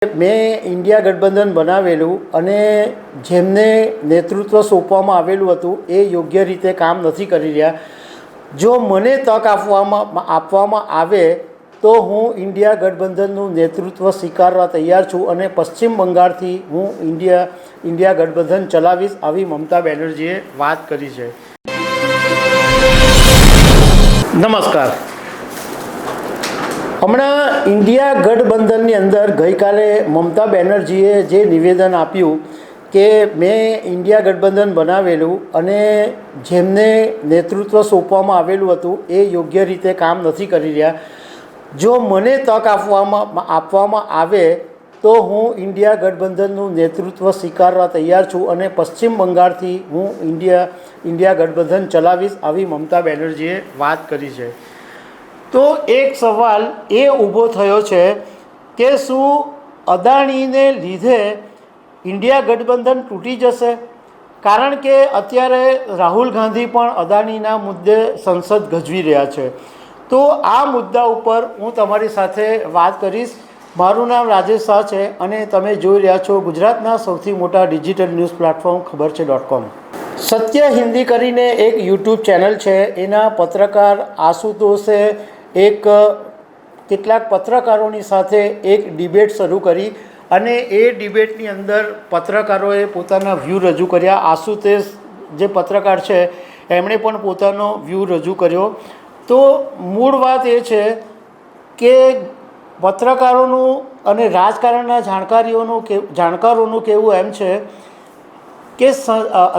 મેં ઇન્ડિયા ગઠબંધન બનાવેલું અને જેમને નેતૃત્વ સોંપવામાં આવેલું હતું એ યોગ્ય રીતે કામ નથી કરી રહ્યા. જો મને તક આપવામાં આવે તો હું ઇન્ડિયા ગઠબંધનનું નેતૃત્વ સ્વીકારવા તૈયાર છું અને પશ્ચિમ બંગાળથી હું ઇન્ડિયા ગઠબંધન ચલાવીશ, આવી મમતા બેનર્જીએ વાત કરી છે. નમસ્કાર. હમણાં ઇન્ડિયા ગઠબંધનની અંદર ગઈકાલે મમતા બેનર્જીએ જે નિવેદન આપ્યું કે મેં ઇન્ડિયા ગઠબંધન બનાવેલું અને જેમને નેતૃત્વ સોંપવામાં આવેલું હતું એ યોગ્ય રીતે કામ નથી કરી રહ્યા. જો મને તક આપવામાં આવે તો હું ઇન્ડિયા ગઠબંધનનું નેતૃત્વ સ્વીકારવા તૈયાર છું અને પશ્ચિમ બંગાળથી હું ઇન્ડિયા ગઠબંધન ચલાવીશ, આવી મમતા બેનર્જીએ વાત કરી છે. તો એક સવાલ એ ઊભો થયો છે કે શું અદાણીને લીધે ઇન્ડિયા ગઠબંધન તૂટી જશે? કારણ કે અત્યારે રાહુલ ગાંધી પણ અદાણીના મુદ્દે સંસદ ગજવી રહ્યા છે. તો આ મુદ્દા ઉપર હું તમારી સાથે વાત કરીશ. મારું નામ રાજેશ શાહ છે અને તમે જોઈ રહ્યા છો ગુજરાતના સૌથી મોટા ડિજિટલ ન્યૂઝ પ્લેટફોર્મ ખબર છે.com. સત્ય હિન્દી કરીને એક યુટ્યુબ ચેનલ છે, એના પત્રકાર આશુતોષે કેટલાક પત્રકારોની સાથે એક ડિબેટ શરૂ કરી અને એ ડિબેટની અંદર પત્રકારોએ પોતાના વ્યૂ રજૂ કર્યા. આશુતોષ જે પત્રકાર છે એમણે પણ પોતાનો વ્યૂ રજૂ કર્યો. તો મૂળ વાત એ છે કે પત્રકારોનું અને રાજકારણના જાણકારોનું કહેવું એમ છે કે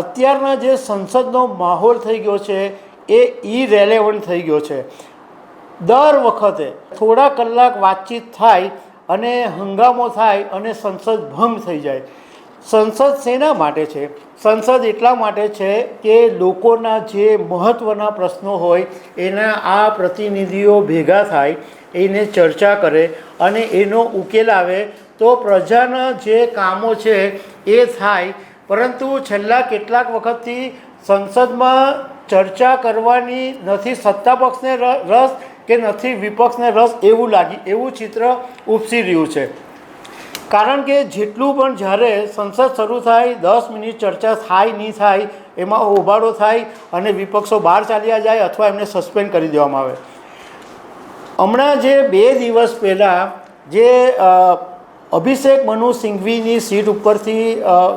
અત્યારના જે સંસદનો માહોલ થઈ ગયો છે એ ઇરેલેવન્ટ થઈ ગયો છે. દર વખતે થોડા કલાક વાતચીત થાય અને હંગામો થાય અને સંસદ ભંગ થઈ જાય. સંસદ શેના માટે છે? સંસદ એટલા માટે છે કે લોકોના જે મહત્ત્વના પ્રશ્નો હોય એના આ પ્રતિનિધિઓ ભેગા થાય, એને ચર્ચા કરે અને એનો ઉકેલ આવે તો પ્રજાના જે કામો છે એ થાય. પરંતુ છેલ્લા કેટલાક વખતથી સંસદમાં ચર્ચા કરવાની નથી સત્તા પક્ષને રસ કે નથી વિપક્ષને રસ, એવું ચિત્ર ઉપસી રહ્યું છે. કારણ કે જેટલું પણ જ્યારે સંસદ શરૂ થાય 10 મિનિટ ચર્ચા થાય નહીં થાય એમાં હોબાળો થાય અને વિપક્ષો બહાર ચાલ્યા જાય અથવા એમને સસ્પેન્ડ કરી દેવામાં આવે. હમણાં જે 2 દિવસ પહેલાં જે અભિષેક મનુ સિંઘવીની સીટ ઉપરથી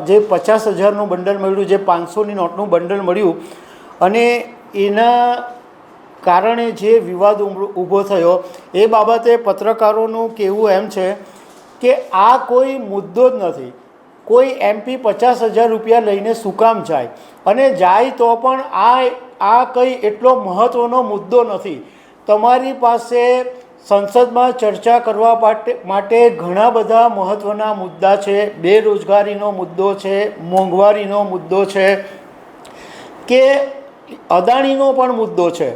જે 50,000નું બંડલ મળ્યું, જે 500ની નોટનું બંડલ મળ્યું અને એના કારણે જે વિવાદ ઊભો થયો એ બાબતે પત્રકારોનું કહેવું એમ છે કે આ કોઈ મુદ્દો જ નથી. કોઈ MP 50,000 રૂપિયા લઈને શું કામ જાય? અને જાય તો પણ આ કંઈ એટલો મહત્ત્વનો મુદ્દો નથી. તમારી પાસે સંસદમાં ચર્ચા કરવા માટે ઘણા બધા મહત્ત્વના મુદ્દા છે. બેરોજગારીનો મુદ્દો છે, મોંઘવારીનો મુદ્દો છે કે અદાણીનો પણ મુદ્દો છે.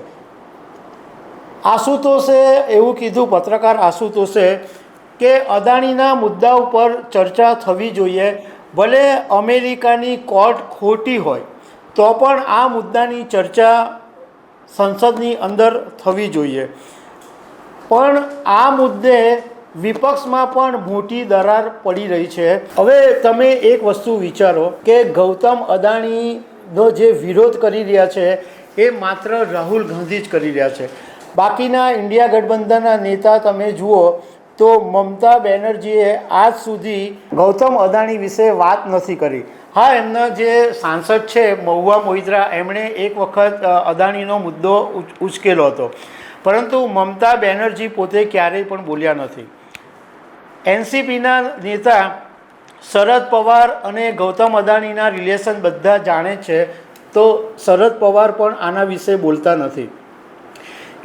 આશુતોષે એવું કીધું, પત્રકાર આશુતોષે, કે અદાણીના મુદ્દા ઉપર ચર્ચા થવી જોઈએ. ભલે અમેરિકાની કોર્ટ ખોટી હોય તો પણ આ મુદ્દાની ચર્ચા સંસદની અંદર થવી જોઈએ. પણ આ મુદ્દે વિપક્ષમાં પણ મોટી દરાર પડી રહી છે. હવે તમે એક વસ્તુ વિચારો કે ગૌતમ અદાણીનો જે વિરોધ કરી રહ્યા છે એ માત્ર રાહુલ ગાંધી જ કરી રહ્યા છે. બાકીના ઇન્ડિયા ગઠબંધનના નેતા તમે જુઓ તો મમતા બેનર્જીએ આજ સુધી ગૌતમ અદાણી વિશે વાત નથી કરી. હા, એમના જે સાંસદ છે મહુવા મોઇત્રા, એમણે એક વખત અદાણીનો મુદ્દો ઉચકેલો હતો, પરંતુ મમતા બેનર્જી પોતે ક્યારેય પણ બોલ્યા નથી. NCPના નેતા શરદ પવાર અને ગૌતમ અદાણીના રિલેશન બધા જાણે છે, તો શરદ પવાર પણ આના વિશે બોલતા નથી.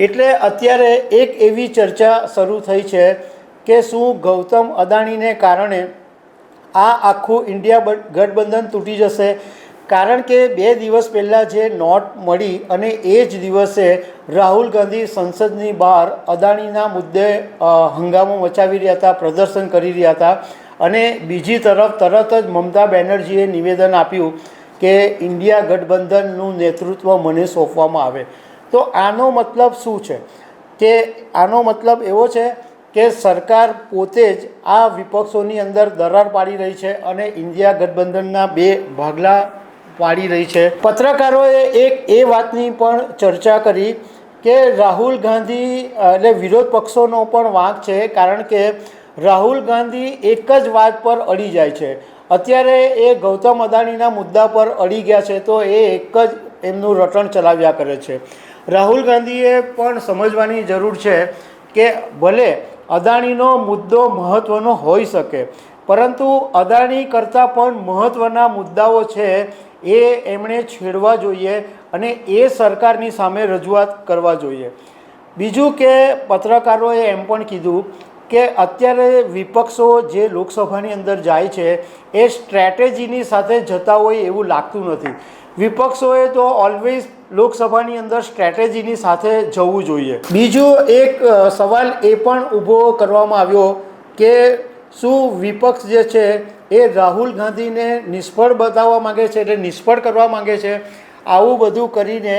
એટલે અત્યારે એક એવી ચર્ચા શરૂ થઈ છે કે શું ગૌતમ અદાણીને કારણે આ આખું ઇન્ડિયા ગઠબંધન તૂટી જશે? કારણ કે 2 દિવસ પહેલાં જે નોટ મળી અને એ જ દિવસે રાહુલ ગાંધી સંસદની બહાર અદાણીના મુદ્દે હંગામો મચાવી રહ્યા હતા, પ્રદર્શન કરી રહ્યા હતા. અને બીજી તરફ તરત જ મમતા બેનર્જીએ નિવેદન આપ્યું કે ઇન્ડિયા ગઠબંધનનું નેતૃત્વ મને સોંપવામાં આવે. તો આનો મતલબ શું છે? કે આનો મતલબ એવો છે કે સરકાર પોતે જ આ વિપક્ષોની અંદર દરાર પાડી રહી છે અને ઇન્ડિયા ગઠબંધનના બે ભાગલા પાડી રહી છે. પત્રકારોએ એક એ વાતની પણ ચર્ચા કરી કે રાહુલ ગાંધી એટલે વિરોધ પક્ષોનો પણ વાંક છે, કારણ કે રાહુલ ગાંધી એક જ વાત પર અડી જાય છે. અત્યારે એ ગૌતમ અદાણીના મુદ્દા પર અડી ગયા છે તો એ એક જ એમનું રટણ ચલાવ્યા કરે છે. રાહુલ ગાંધીએ પણ સમજવાની જરૂર છે કે ભલે અદાણીનો મુદ્દો મહત્ત્વનો હોઈ શકે, પરંતુ અદાણી કરતાં પણ મહત્ત્વના મુદ્દાઓ છે એ એમણે છેડવા જોઈએ અને એ સરકારની સામે રજૂઆત કરવા જોઈએ. બીજું કે પત્રકારોએ એમ પણ કીધું કે અત્યારે વિપક્ષો જે લોકસભાની અંદર જાય છે એ સ્ટ્રેટેજીની સાથે જતા હોય એવું લાગતું નથી. વિપક્ષોએ તો ઓલવેઝ લોકસભાની અંદર સ્ટ્રેટેજીની સાથે જવું જોઈએ. બીજો એક સવાલ એ પણ ઊભો કરવામાં આવ્યો કે શું વિપક્ષ જે છે એ રાહુલ ગાંધીને નિષ્ફળ બતાવવા માગે છે, એટલે નિષ્ફળ કરવા માગે છે. આવું બધું કરીને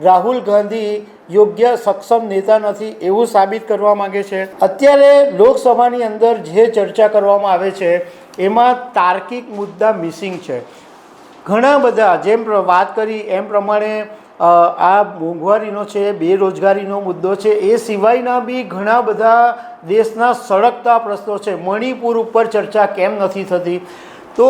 રાહુલ ગાંધી યોગ્ય સક્ષમ નેતા નથી એવું સાબિત કરવા માગે છે. અત્યારે લોકસભાની અંદર જે ચર્ચા કરવામાં આવે છે એમાં તાર્કિક મુદ્દા મિસિંગ છે. ઘણા બધા જેમ વાત કરી એમ પ્રમાણે આ મોંઘવારીનો છે, બેરોજગારીનો મુદ્દો છે, એ સિવાયના બી ઘણા બધા દેશના સળગતા પ્રશ્નો છે. મણિપુર ઉપર ચર્ચા કેમ નથી થતી? તો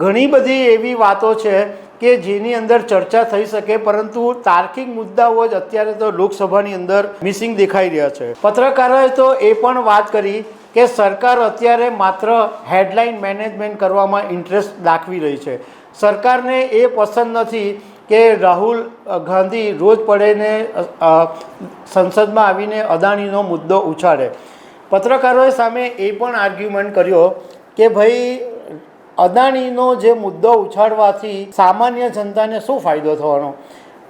ઘણી બધી એવી વાતો છે કે જેની અંદર ચર્ચા થઈ શકે, પરંતુ તાર્કિક મુદ્દાઓ જ અત્યારે તો લોકસભાની અંદર મિસિંગ દેખાઈ રહ્યા છે. પત્રકારોએ તો એ પણ વાત કરી કે સરકાર અત્યારે માત્ર હેડલાઇન મેનેજમેન્ટ કરવામાં ઇન્ટરેસ્ટ દાખવી રહી છે. સરકારને એ પસંદ નથી કે રાહુલ ગાંધી રોજ પડેને સંસદમાં આવીને અદાણીનો મુદ્દો ઉછાળે. પત્રકારોએ સામે એ પણ આર્ગ્યુમેન્ટ કર્યો કે ભાઈ અદાણીનો જે મુદ્દો ઉછાળવાથી સામાન્ય જનતાને શું ફાયદો થવાનો?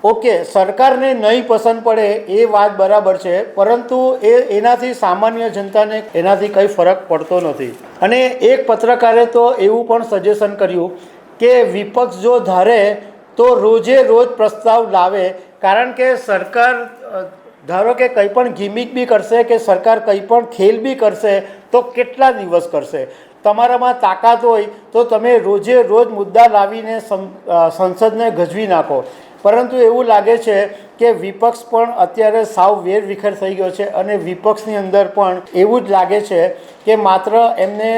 ઓકે, સરકારને નહીં પસંદ પડે એ વાત બરાબર છે, પરંતુ એનાથી સામાન્ય જનતાને એનાથી કંઈ ફરક પડતો નથી. અને એક પત્રકારે તો એવું પણ સજેશન કર્યું કે વિપક્ષ જો ધારે તો રોજે રોજ પ્રસ્તાવ લાવે, કારણ કે સરકાર ધારો કે કંઈ પણ ગિમિક બી કરશે કે સરકાર કંઈ પણ ખેલ બી કરશે તો કેટલા દિવસ કરશે? તમારામાં તાકાત હોય તો તમે રોજે રોજ મુદ્દા લાવીને સંસદને ગજવી નાખો. પરંતુ એવું લાગે છે કે વિપક્ષ પણ અત્યારે સાવ વેરવિખેર થઈ ગયો છે અને વિપક્ષની અંદર પણ એવું જ લાગે છે કે માત્ર એમને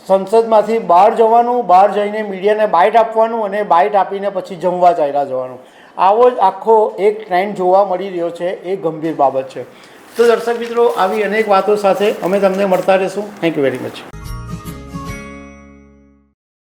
સંસદમાંથી બહાર જવાનું, બહાર જઈને મીડિયાને બાઇટ આપવાનું અને બાઇટ આપીને પછી જમવા ચાલ્યા જવાનું. આવો જ આખો એક ટ્રેન્ડ જોવા મળી રહ્યો છે. એ ગંભીર બાબત છે. તો દર્શક મિત્રો, આવી અનેક વાતો સાથે અમે તમને મળતા રહીશું. Thank you very much.